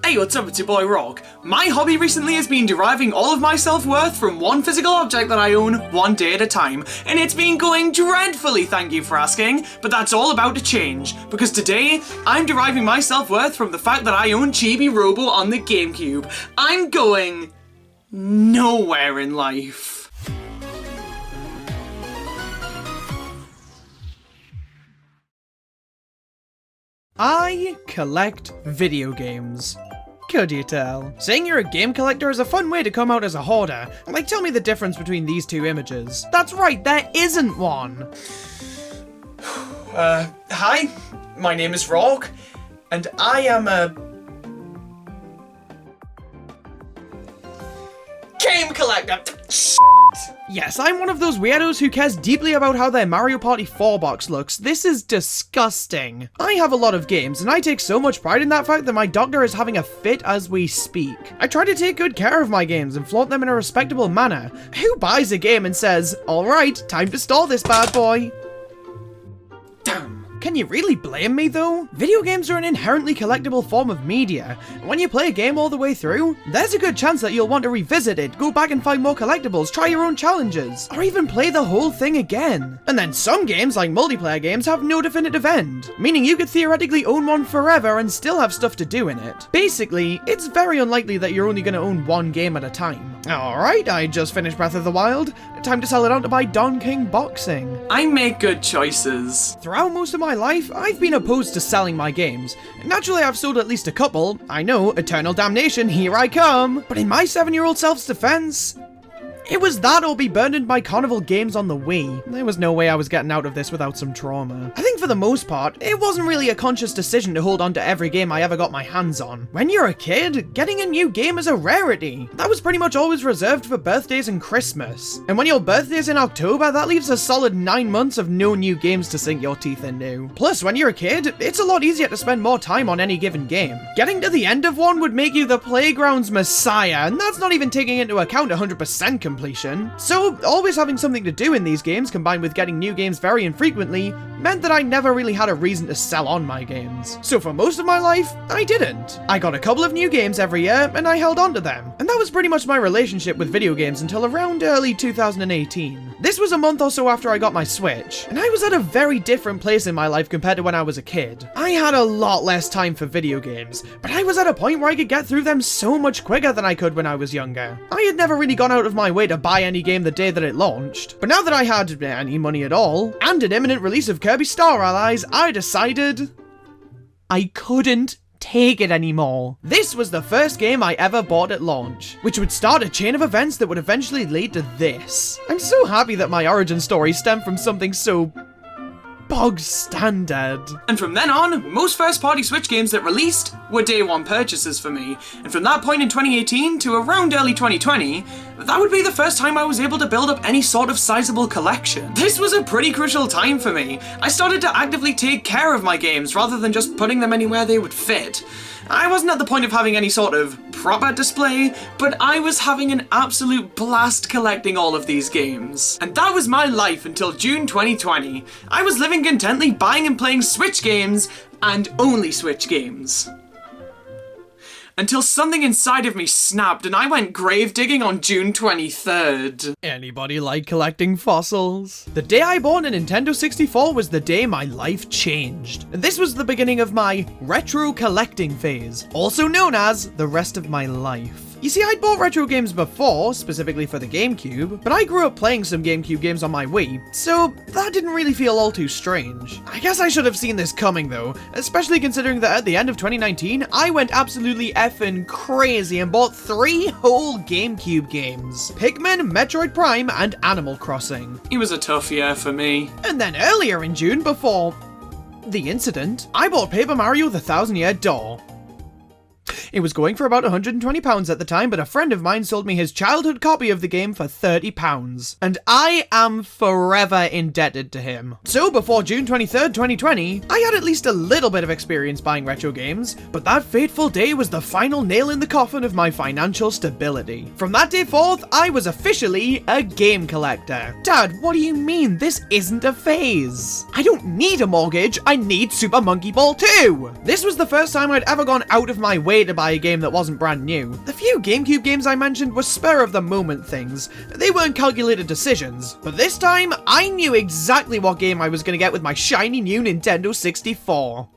Hey, what's up? It's your boy Rawk. My hobby recently has been deriving all of my self-worth from one physical object that I own one day at a time, and it's been going dreadfully, thank you for asking, but that's all about to change, because today, I'm deriving my self-worth from the fact that I own Chibi Robo on the GameCube. I'm going nowhere in life. I collect video games. Could you tell? Saying you're a game collector is a fun way to come out as a hoarder. Like, tell me the difference between these two images. That's right, there isn't one. Hi, my name is Rawk, and I am a game collector. Yes, I'm one of those weirdos who cares deeply about how their Mario Party 4 box looks. This is disgusting. I have a lot of games, and I take so much pride in that fact that my doctor is having a fit as we speak. I try to take good care of my games and flaunt them in a respectable manner. Who buys a game and says, alright, time to store this bad boy? Damn. Can you really blame me though? Video games are an inherently collectible form of media, and when you play a game all the way through, there's a good chance that you'll want to revisit it, go back and find more collectibles, try your own challenges, or even play the whole thing again. And then some games, like multiplayer games, have no definitive end, meaning you could theoretically own one forever and still have stuff to do in it. Basically, it's very unlikely that you're only going to own one game at a time. Alright, I just finished Breath of the Wild. Time to sell it on to buy Don King Boxing. I make good choices. Throughout most of my life, I've been opposed to selling my games. Naturally, I've sold at least a couple. I know, Eternal Damnation, here I come. But in my 7-year-old self's defense, it was that or be burdened by Carnival Games on the Wii. There was no way I was getting out of this without some trauma. I think for the most part, it wasn't really a conscious decision to hold on to every game I ever got my hands on. When you're a kid, getting a new game is a rarity. That was pretty much always reserved for birthdays and Christmas. And when your birthday's in October, that leaves a solid 9 months of no new games to sink your teeth into. Plus, when you're a kid, it's a lot easier to spend more time on any given game. Getting to the end of one would make you the playground's messiah, and that's not even taking into account 100% completion. So, always having something to do in these games, combined with getting new games very infrequently, meant that I never really had a reason to sell on my games. So for most of my life, I didn't. I got a couple of new games every year, and I held on to them. And that was pretty much my relationship with video games until around early 2018. This was a month or so after I got my Switch, and I was at a very different place in my life compared to when I was a kid. I had a lot less time for video games, but I was at a point where I could get through them so much quicker than I could when I was younger. I had never really gone out of my way to buy any game the day that it launched, but now that I had any money at all, and an imminent release of Kirby Star Allies, I decided I couldn't take it anymore. This was the first game I ever bought at launch, which would start a chain of events that would eventually lead to this. I'm so happy that my origin story stemmed from something so bog standard. And from then on, most first-party Switch games that released were day one purchases for me. And from that point in 2018 to around early 2020, that would be the first time I was able to build up any sort of sizable collection. This was a pretty crucial time for me. I started to actively take care of my games rather than just putting them anywhere they would fit. I wasn't at the point of having any sort of proper display, but I was having an absolute blast collecting all of these games. And that was my life until June 2020. I was living contently buying and playing Switch games, and only Switch games. Until something inside of me snapped and I went grave digging on June 23rd. Anybody like collecting fossils? The day I bought a Nintendo 64 was the day my life changed. This was the beginning of my retro collecting phase, also known as the rest of my life. You see, I'd bought retro games before, specifically for the GameCube, but I grew up playing some GameCube games on my Wii, so that didn't really feel all too strange. I guess I should have seen this coming though, especially considering that at the end of 2019, I went absolutely effing crazy and bought 3 whole GameCube games: Pikmin, Metroid Prime, and Animal Crossing. It was a tough year for me. And then earlier in June, before the incident, I bought Paper Mario: The Thousand Year Door. It was going for about £120 at the time, but a friend of mine sold me his childhood copy of the game for £30, and I am forever indebted to him. So before June 23rd, 2020, I had at least a little bit of experience buying retro games, but that fateful day was the final nail in the coffin of my financial stability. From that day forth, I was officially a game collector. Dad, what do you mean? This isn't a phase. I don't need a mortgage, I need Super Monkey Ball 2! This was the first time I'd ever gone out of my way to buy buy a game that wasn't brand new. The few GameCube games I mentioned were spur-of-the-moment things. They weren't calculated decisions. But this time, I knew exactly what game I was going to get with my shiny new Nintendo 64.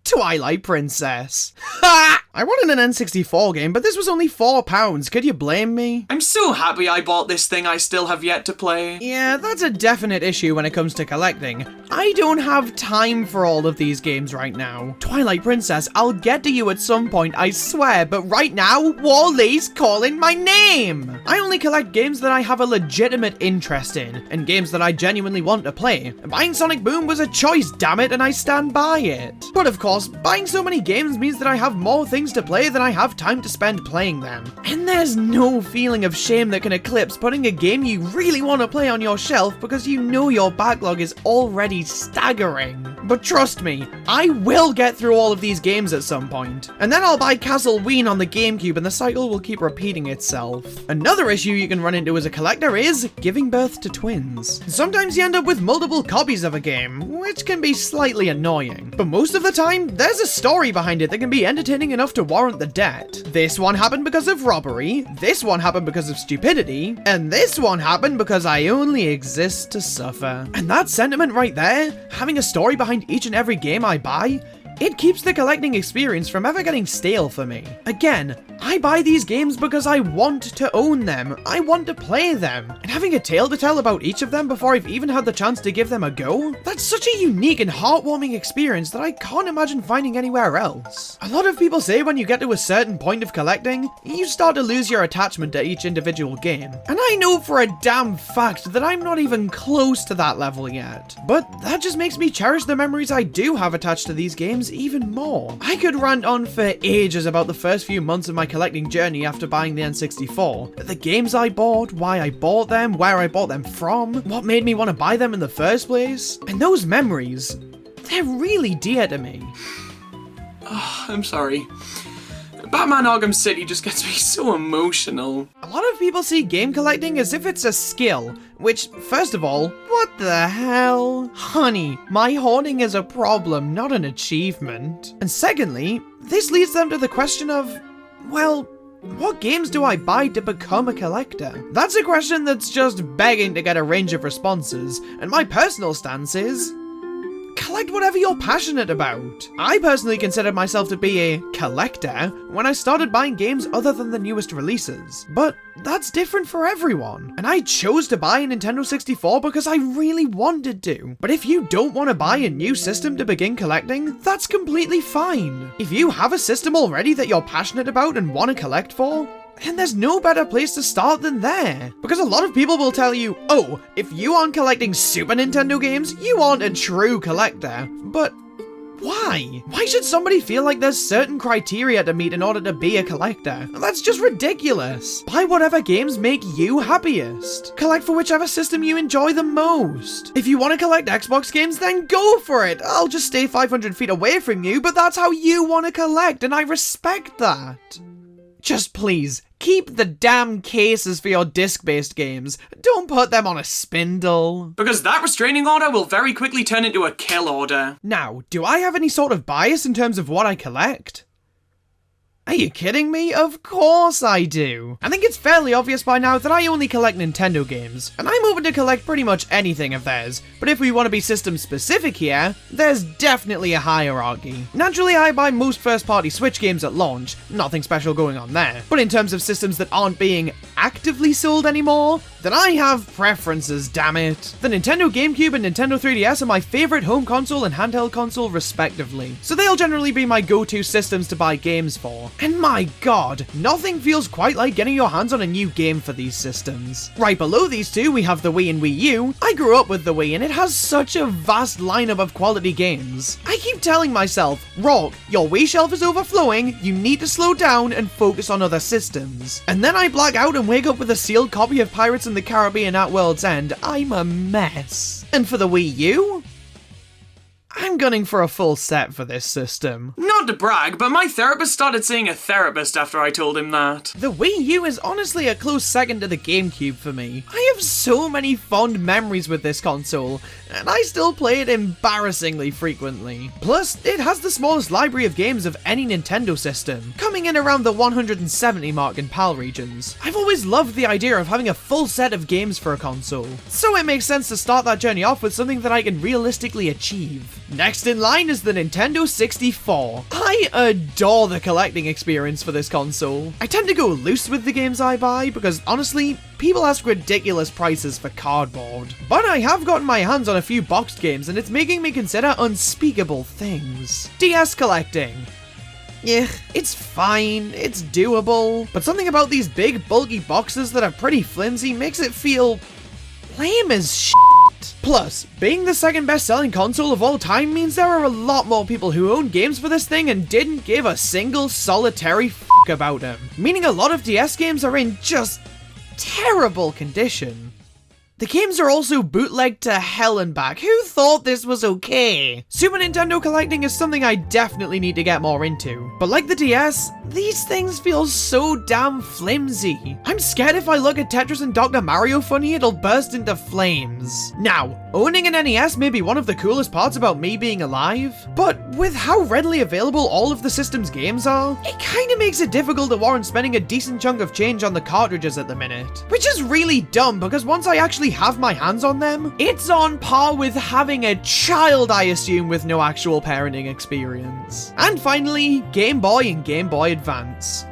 Twilight Princess. Ha! I wanted an N64 game, but this was only £4. Could you blame me? I'm so happy I bought this thing I still have yet to play. Yeah, that's a definite issue when it comes to collecting. I don't have time for all of these games right now. Twilight Princess, I'll get to you at some point, I swear, but right now, Wally's calling my name! I only collect games that I have a legitimate interest in, and games that I genuinely want to play. Buying Sonic Boom was a choice, damn it, and I stand by it. But of course, buying so many games means that I have more things to play than I have time to spend playing them. And there's no feeling of shame that can eclipse putting a game you really want to play on your shelf because you know your backlog is already staggering. But trust me, I will get through all of these games at some point. And then I'll buy Castle Ween on the GameCube and the cycle will keep repeating itself. Another issue you can run into as a collector is giving birth to twins. Sometimes you end up with multiple copies of a game, which can be slightly annoying. But most of the time, there's a story behind it that can be entertaining enough to warrant the debt. This one happened because of robbery, this one happened because of stupidity, and this one happened because I only exist to suffer. And that sentiment right there, having a story behind each and every game I buy, it keeps the collecting experience from ever getting stale for me. Again, I buy these games because I want to own them, I want to play them, and having a tale to tell about each of them before I've even had the chance to give them a go, that's such a unique and heartwarming experience that I can't imagine finding anywhere else. A lot of people say when you get to a certain point of collecting, you start to lose your attachment to each individual game, and I know for a damn fact that I'm not even close to that level yet. But that just makes me cherish the memories I do have attached to these games even more. I could rant on for ages about the first few months of my collecting journey after buying the N64. The games I bought, why I bought them, where I bought them from, what made me want to buy them in the first place. And those memories, they're really dear to me. Oh, I'm sorry. Batman Arkham City just gets me so emotional. A lot of people see game collecting as if it's a skill, which, first of all, what the hell? Honey, my hoarding is a problem, not an achievement. And secondly, this leads them to the question of, well, what games do I buy to become a collector? That's a question that's just begging to get a range of responses, and my personal stance is, collect whatever you're passionate about. I personally consider myself to be a collector when I started buying games other than the newest releases. But that's different for everyone. And I chose to buy a Nintendo 64 because I really wanted to. But if you don't want to buy a new system to begin collecting, that's completely fine. If you have a system already that you're passionate about and want to collect for, and there's no better place to start than there. Because a lot of people will tell you, oh, if you aren't collecting Super Nintendo games, you aren't a true collector. But why? Why should somebody feel like there's certain criteria to meet in order to be a collector? That's just ridiculous. Buy whatever games make you happiest. Collect for whichever system you enjoy the most. If you want to collect Xbox games, then go for it. I'll just stay 500 feet away from you, but that's how you want to collect, and I respect that. Just please, keep the damn cases for your disc-based games. Don't put them on a spindle. Because that restraining order will very quickly turn into a kill order. Now, do I have any sort of bias in terms of what I collect? Are you kidding me? Of course I do. I think it's fairly obvious by now that I only collect Nintendo games, and I'm open to collect pretty much anything of theirs, but if we want to be system specific here, there's definitely a hierarchy. Naturally, I buy most first-party Switch games at launch, nothing special going on there, but in terms of systems that aren't being actively sold anymore, then I have preferences, damn it. The Nintendo GameCube and Nintendo 3DS are my favorite home console and handheld console respectively, so they'll generally be my go-to systems to buy games for. And my god, nothing feels quite like getting your hands on a new game for these systems. Right below these two, we have the Wii and Wii U. I grew up with the Wii and it has such a vast lineup of quality games. I keep telling myself, Rawk, your Wii shelf is overflowing, you need to slow down and focus on other systems. And then I black out and wake up with a sealed copy of Pirates in the Caribbean at World's End. I'm a mess. And for the Wii U? I'm gunning for a full set for this system. Not to brag, but my therapist started seeing a therapist after I told him that. The Wii U is honestly a close second to the GameCube for me. I have so many fond memories with this console, and I still play it embarrassingly frequently. Plus, it has the smallest library of games of any Nintendo system, coming in around the 170 mark in PAL regions. I've always loved the idea of having a full set of games for a console, so it makes sense to start that journey off with something that I can realistically achieve. Next in line is the Nintendo 64. I adore the collecting experience for this console. I tend to go loose with the games I buy because honestly, people ask ridiculous prices for cardboard. But I have gotten my hands on a few boxed games and it's making me consider unspeakable things. DS collecting. Yeah, it's fine, it's doable, but something about these big bulky boxes that are pretty flimsy makes it feel lame as shit. Plus, being the second best-selling console of all time means there are a lot more people who own games for this thing and didn't give a single solitary f*** about them, meaning a lot of DS games are in just terrible condition. The games are also bootlegged to hell and back. Who thought this was okay? Super Nintendo collecting is something I definitely need to get more into. But like the DS, these things feel so damn flimsy. I'm scared if I look at Tetris and Dr. Mario funny, it'll burst into flames. Now, owning an NES may be one of the coolest parts about me being alive, but with how readily available all of the system's games are, it kinda makes it difficult to warrant spending a decent chunk of change on the cartridges at the minute. Which is really dumb because once I actually have my hands on them, it's on par with having a child, I assume, with no actual parenting experience. And finally, Game Boy and Game Boy Advance.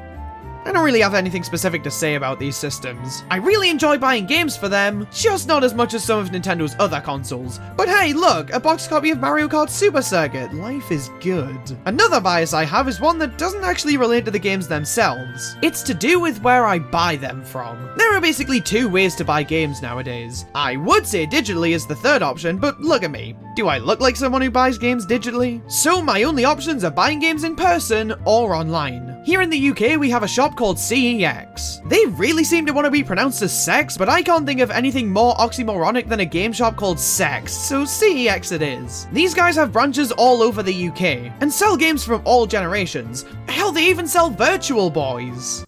I don't really have anything specific to say about these systems. I really enjoy buying games for them, just not as much as some of Nintendo's other consoles. But hey, look, a boxed copy of Mario Kart Super Circuit. Life is good. Another bias I have is one that doesn't actually relate to the games themselves. It's to do with where I buy them from. There are basically two ways to buy games nowadays. I would say digitally is the third option, but look at me. Do I look like someone who buys games digitally? So my only options are buying games in person or online. Here in the UK, we have a shop called CEX. They really seem to want to be pronounced as sex, but I can't think of anything more oxymoronic than a game shop called sex, so CEX it is. These guys have branches all over the UK, and sell games from all generations. Hell, they even sell Virtual Boys.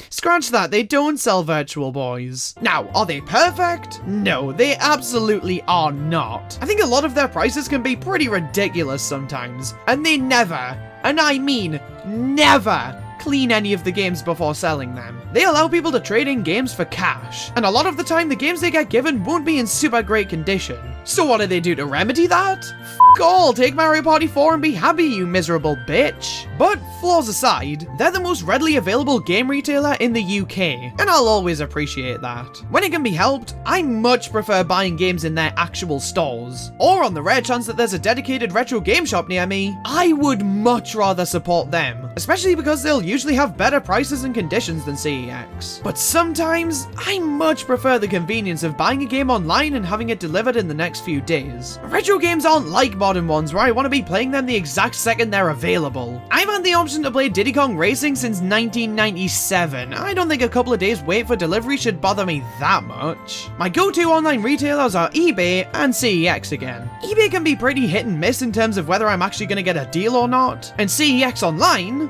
Scratch that, they don't sell Virtual Boys. Now, are they perfect? No, they absolutely are not. I think a lot of their prices can be pretty ridiculous sometimes, and they never, and I mean never, clean any of the games before selling them. They allow people to trade in games for cash, and a lot of the time the games they get given won't be in super great condition. So what do they do to remedy that? F*** all, take Mario Party 4 and be happy, you miserable bitch. But flaws aside, they're the most readily available game retailer in the UK, and I'll always appreciate that. When it can be helped, I much prefer buying games in their actual stores, or on the rare chance that there's a dedicated retro game shop near me, I would much rather support them, especially because they'll usually have better prices and conditions than CEX. But sometimes, I much prefer the convenience of buying a game online and having it delivered in the next few days. Retro games aren't like modern ones where I want to be playing them the exact second they're available. I've had the option to play Diddy Kong Racing since 1997. I don't think a couple of days wait for delivery should bother me that much. My go-to online retailers are eBay and CEX again. eBay can be pretty hit and miss in terms of whether I'm actually going to get a deal or not, and CEX online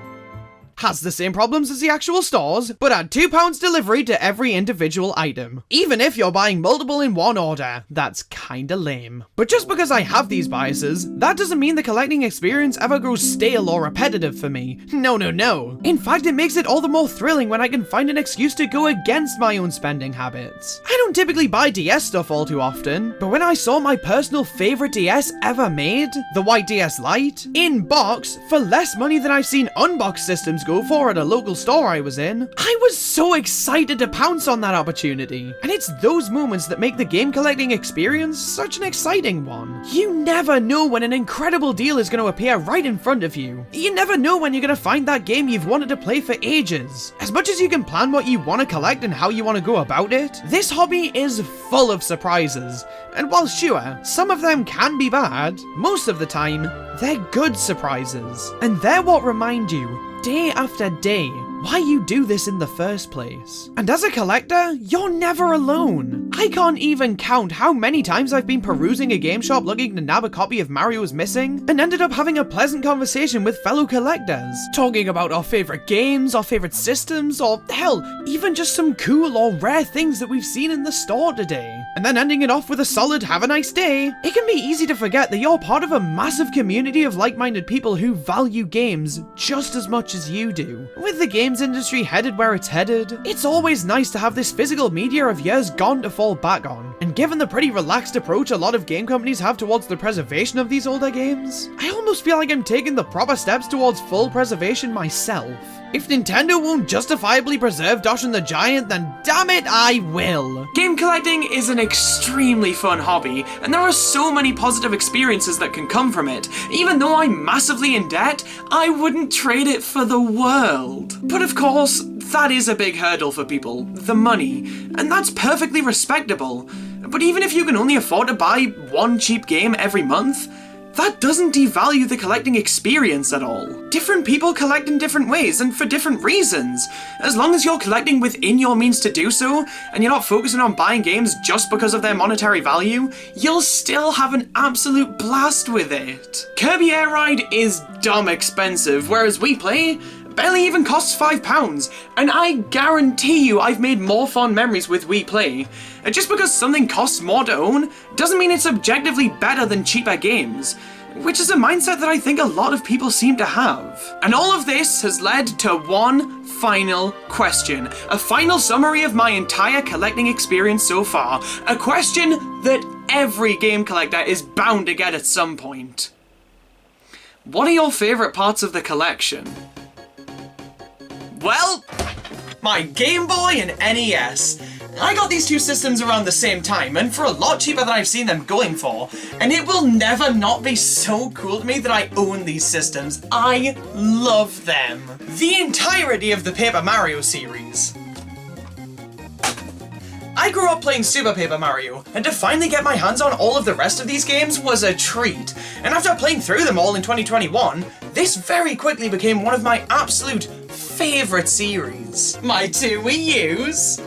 has the same problems as the actual stores, but add £2 delivery to every individual item. Even if you're buying multiple in one order. That's kinda lame. But just because I have these biases, that doesn't mean the collecting experience ever grows stale or repetitive for me. No, no, no. In fact, it makes it all the more thrilling when I can find an excuse to go against my own spending habits. I don't typically buy DS stuff all too often, but when I saw my personal favorite DS ever made, the white DS Lite, in box for less money than I've seen unboxed systems go for at a local store I was in, I was so excited to pounce on that opportunity. And it's those moments that make the game collecting experience such an exciting one. You never know when an incredible deal is going to appear right in front of you. You never know when you're going to find that game you've wanted to play for ages. As much as you can plan what you want to collect and how you want to go about it, this hobby is full of surprises. And while sure, some of them can be bad, most of the time, they're good surprises. And they're what remind you, day after day, why you do this in the first place. And as a collector, you're never alone. I can't even count how many times I've been perusing a game shop looking to nab a copy of Mario's Missing, and ended up having a pleasant conversation with fellow collectors, talking about our favorite games, our favorite systems, or hell, even just some cool or rare things that we've seen in the store today. and then ending it off with a solid "have a nice day." It can be easy to forget that you're part of a massive community of like-minded people who value games just as much as you do. With the games industry headed where it's headed, it's always nice to have this physical media of years gone to fall back on. And given the pretty relaxed approach a lot of game companies have towards the preservation of these older games, I almost feel like I'm taking the proper steps towards full preservation myself. If Nintendo won't justifiably preserve Doshin the Giant, then damn it, I will! Game collecting is an extremely fun hobby, and there are so many positive experiences that can come from it. Even though I'm massively in debt, I wouldn't trade it for the world. But of course, that is a big hurdle for people, the money, and that's perfectly respectable. But even if you can only afford to buy one cheap game every month, that doesn't devalue the collecting experience at all. Different people collect in different ways and for different reasons. As long as you're collecting within your means to do so, and you're not focusing on buying games just because of their monetary value, you'll still have an absolute blast with it. Kirby Air Ride is dumb expensive, whereas We Play barely even costs £5, and I guarantee you I've made more fond memories with We Play. Just because something costs more to own doesn't mean it's objectively better than cheaper games, which is a mindset that I think a lot of people seem to have. And all of this has led to one final question, a final summary of my entire collecting experience so far, a question that every game collector is bound to get at some point. What are your favourite parts of the collection? Well, my Game Boy and NES. I got these two systems around the same time, and for a lot cheaper than I've seen them going for, and it will never not be so cool to me that I own these systems. I love them. The entirety of the Paper Mario series. I grew up playing Super Paper Mario, and to finally get my hands on all of the rest of these games was a treat. And after playing through them all in 2021, this very quickly became one of my absolute favourite series. My two Wii U's.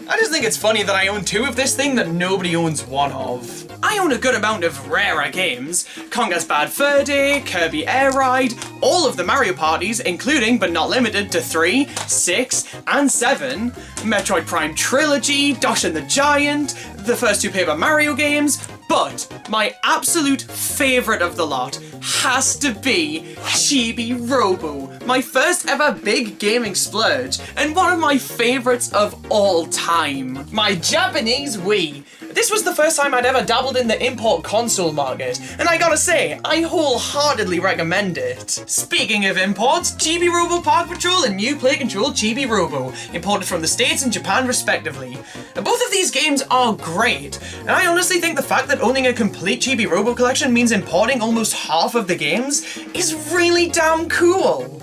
I just think it's funny that I own two of this thing that nobody owns one of. I own a good amount of rarer games. Conga's Bad Fur Day, Kirby Air Ride, all of the Mario parties, including but not limited to 3, 6, and 7, Metroid Prime Trilogy, Doshin the Giant, the first two Paper Mario games, but my absolute favourite of the lot has to be Chibi Robo, my first ever big gaming splurge, and one of my favourites of all time. My Japanese Wii. This was the first time I'd ever dabbled in the import console market, and I gotta say, I wholeheartedly recommend it. Speaking of imports, Chibi Robo Park Patrol and New Play Control Chibi Robo, imported from the States and Japan respectively. Both of these games are great, and I honestly think the fact that owning a complete Chibi Robo collection means importing almost half of the games is really damn cool.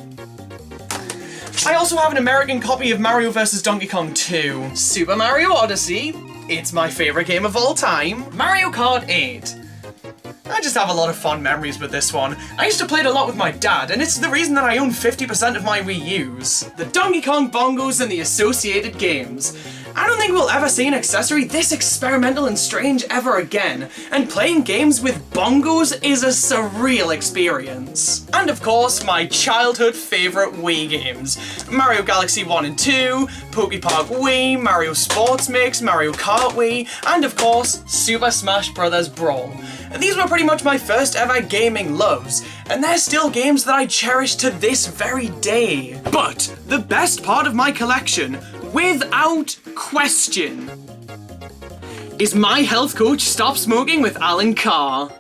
I also have an American copy of Mario vs. Donkey Kong 2, Super Mario Odyssey, it's my favourite game of all time, Mario Kart 8. I just have a lot of fond memories with this one. I used to play it a lot with my dad, and it's the reason that I own 50% of my Wii U's. The Donkey Kong bongos and the associated games. I don't think we'll ever see an accessory this experimental and strange ever again, and playing games with bongos is a surreal experience. And of course, my childhood favourite Wii games. Mario Galaxy 1 and 2, Poke Park Wii, Mario Sports Mix, Mario Kart Wii, and of course, Super Smash Bros. Brawl. These were pretty much my first ever gaming loves, and they're still games that I cherish to this very day. But the best part of my collection, without question, is my health coach Stop Smoking with Alan Carr.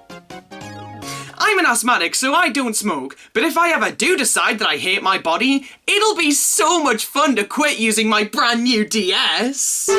I'm an asthmatic, so I don't smoke, but if I ever do decide that I hate my body, it'll be so much fun to quit using my brand new DS.